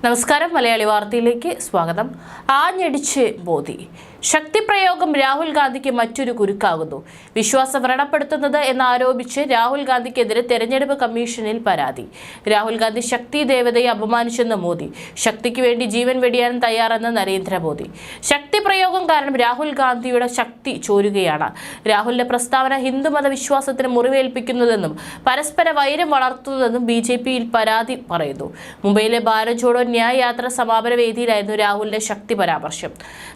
നമസ്കാരം, മലയാളി വാർത്തയിലേക്ക് സ്വാഗതം. ആഞ്ഞടിച്ച് മോദി. ശക്തിപ്രയോഗം രാഹുൽ ഗാന്ധിക്ക് മറ്റൊരു കുരുക്കാകുന്നു. വിശ്വാസം വ്രണപ്പെടുത്തുന്നത് എന്നാരോപിച്ച് രാഹുൽ ഗാന്ധിക്കെതിരെ തെരഞ്ഞെടുപ്പ് കമ്മീഷനിൽ പരാതി. രാഹുൽ ഗാന്ധി ശക്തി ദേവതയെ അപമാനിച്ചെന്ന് മോദി. ശക്തിക്ക് വേണ്ടി ജീവൻ വെടിയാൻ തയ്യാറെന്ന് നരേന്ദ്രമോദി. ശക്തിപ്രയോഗം കാരണം രാഹുൽ ഗാന്ധിയുടെ ശക്തി ചോരുകയാണ്. രാഹുലിന്റെ പ്രസ്താവന ഹിന്ദുമത വിശ്വാസത്തിന് മുറിവേൽപ്പിക്കുന്നതെന്നും പരസ്പര വൈരം വളർത്തുന്നതെന്നും BJP-യിൽ പരാതി പറയുന്നു. മുംബൈയിലെ ഭാരത് ജോഡോ ന്യായ യാത്ര സമാപന വേദിയിലായിരുന്നു രാഹുലിന്റെ ശക്തി പരാമർശം.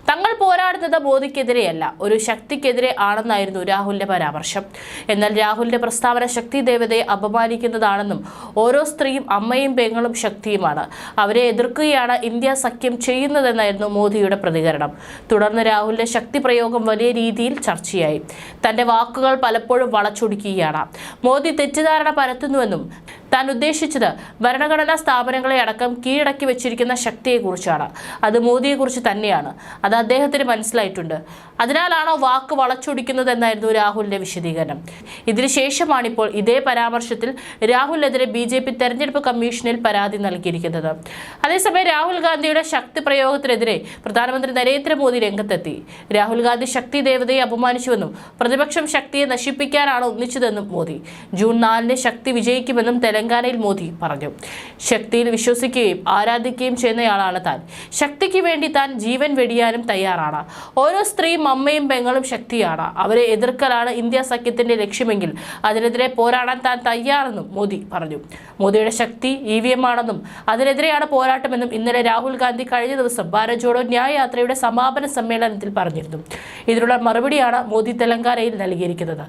തങ്ങൾ പോരാടുന്നത് മോദിക്കെതിരെയല്ല, ഒരു ശക്തിക്കെതിരെ ആണെന്നായിരുന്നു രാഹുലിന്റെ പരാമർശം. എന്നാൽ രാഹുലിന്റെ പ്രസ്താവന ശക്തി ദേവതയെ അപമാനിക്കുന്നതാണെന്നും ഓരോ സ്ത്രീയും അമ്മയും പെങ്ങളും ശക്തിയുമാണ്, അവരെ എതിർക്കുകയാണ് ഇന്ത്യ സഖ്യം ചെയ്യുന്നതെന്നായിരുന്നു മോദിയുടെ പ്രതികരണം. തുടർന്ന് രാഹുലിന്റെ ശക്തി പ്രയോഗം വലിയ രീതിയിൽ ചർച്ചയായി. തന്റെ വാക്കുകൾ പലപ്പോഴും വളച്ചൊടിക്കുകയാണ്. മോദി തെറ്റിദ്ധാരണ പരത്തുന്നുവെന്നും താൻ ഉദ്ദേശിച്ചത് ഭരണഘടനാ സ്ഥാപനങ്ങളെ അടക്കം കീഴടക്കി വെച്ചിരിക്കുന്ന ശക്തിയെക്കുറിച്ചാണ്. അത് മോദിയെക്കുറിച്ച് തന്നെയാണ്. അത് അദ്ദേഹത്തിന് മനസ്സിലായിട്ടുണ്ട്. അതിനാലാണോ വാക്ക് വളച്ചൊടിക്കുന്നതെന്നായിരുന്നു രാഹുലിന്റെ വിശദീകരണം. ഇതിനുശേഷമാണിപ്പോൾ ഇതേ പരാമർശത്തിൽ രാഹുലിനെതിരെ BJP തെരഞ്ഞെടുപ്പ് കമ്മീഷനിൽ പരാതി നൽകിയിരിക്കുന്നത്. അതേസമയം രാഹുൽ ഗാന്ധിയുടെ ശക്തി പ്രയോഗത്തിനെതിരെ പ്രധാനമന്ത്രി നരേന്ദ്രമോദി രംഗത്തെത്തി. രാഹുൽ ഗാന്ധി ശക്തി ദേവതയെ അപമാനിച്ചുവെന്നും പ്രതിപക്ഷം ശക്തിയെ നശിപ്പിക്കാനാണ് ഒന്നിച്ചതെന്നും മോദി. ജൂൺ 4-ന് ശക്തി വിജയിക്കുമെന്നും തെലങ്കാനയിൽ മോദി പറഞ്ഞു. ശക്തിയിൽ വിശ്വസിക്കുകയും ആരാധിക്കുകയും ചെയ്യുന്നയാളാണ് താൻ. ശക്തിക്ക് വേണ്ടി താൻ ജീവൻ വെടിയാനും തയ്യാറാണ്. ഓരോ സ്ത്രീയും അമ്മയും പെങ്ങളും ശക്തിയാണ്, അവരെ എതിർക്കലാണ് ഇന്ത്യ സഖ്യത്തിന്റെ ലക്ഷ്യമെങ്കിൽ അതിനെതിരെ പോരാടാൻ താൻ തയ്യാറെന്നും മോദി പറഞ്ഞു. മോദിയുടെ ശക്തി EVM ആണെന്നും അതിനെതിരെയാണ് പോരാട്ടമെന്നും ഇന്നലെ രാഹുൽ ഗാന്ധി കഴിഞ്ഞ ദിവസം ഭാരത് ജോഡോ ന്യായ യാത്രയുടെ സമാപന സമ്മേളനത്തിൽ പറഞ്ഞിരുന്നു. ഇതിനുള്ള മറുപടിയാണ് മോദി തെലങ്കാനയിൽ നൽകിയിരിക്കുന്നത്.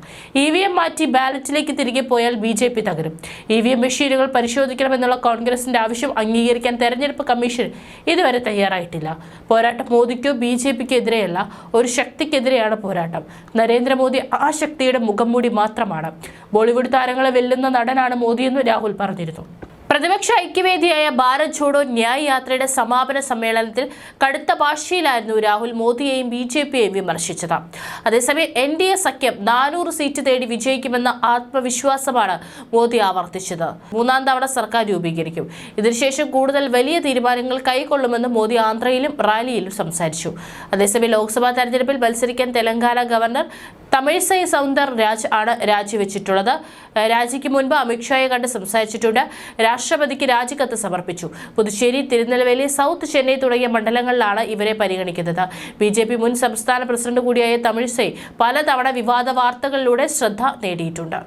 EVM മാറ്റി ബാലറ്റിലേക്ക് തിരികെ പോയാൽ BJP തകരും. EVM മെഷീനുകൾ പരിശോധിക്കണമെന്നുള്ള കോൺഗ്രസിന്റെ ആവശ്യം അംഗീകരിക്കാൻ തെരഞ്ഞെടുപ്പ് കമ്മീഷൻ ഇതുവരെ തയ്യാറായിട്ടില്ല. പോരാട്ടം മോദിക്കോ BJP-ക്കോ എതിരെയല്ല, ഒരു ശക്തിക്കെതിരെയാണ് പോരാട്ടം. നരേന്ദ്രമോദി ആ ശക്തിയുടെ മുഖംമൂടി മാത്രമാണ്. ബോളിവുഡ് താരങ്ങളെ വെല്ലുന്ന നടനാണ് മോദിയെന്ന് രാഹുൽ പറഞ്ഞിരുന്നു. പ്രതിപക്ഷ ഐക്യവേദിയായ ഭാരത് ജോഡോ ന്യായ യാത്രയുടെ സമാപന സമ്മേളനത്തിൽ കടുത്ത ഭാഷയിലായിരുന്നു രാഹുൽ മോദിയെയും BJP-യെയും വിമർശിച്ചത്. അതേസമയം NDA സഖ്യം 400 സീറ്റ് തേടി വിജയിക്കുമെന്ന ആത്മവിശ്വാസമാണ് മോദി ആവർത്തിച്ചത്. 3ാം തവണ സർക്കാർ രൂപീകരിക്കും. ഇതിനുശേഷം കൂടുതൽ വലിയ തീരുമാനങ്ങൾ കൈക്കൊള്ളുമെന്ന് മോദി ആന്ധ്രയിലും റാലിയിലും സംസാരിച്ചു. അതേസമയം ലോക്സഭാ തെരഞ്ഞെടുപ്പിൽ മത്സരിക്കാൻ തെലങ്കാന ഗവർണർ തമിഴ്സൈ സൗന്ദർ രാജ് ആണ് രാജിവെച്ചിട്ടുള്ളത്. രാജിക്ക് മുൻപ് അമിത്ഷായെ കണ്ട് സംസാരിച്ചിട്ടുണ്ട്. രാഷ്ട്രപതിക്ക് രാജിക്കത്ത് സമർപ്പിച്ചു. പുതുച്ചേരി, തിരുനെൽവേലി, സൗത്ത് ചെന്നൈ തുടങ്ങിയ മണ്ഡലങ്ങളിലാണ് ഇവരെ പരിഗണിക്കുന്നത്. BJP മുൻ സംസ്ഥാന പ്രസിഡന്റ് കൂടിയായ തമിഴ്സൈ പലതവണ വിവാദ വാർത്തകളിലൂടെ ശ്രദ്ധ നേടിയിട്ടുണ്ട്.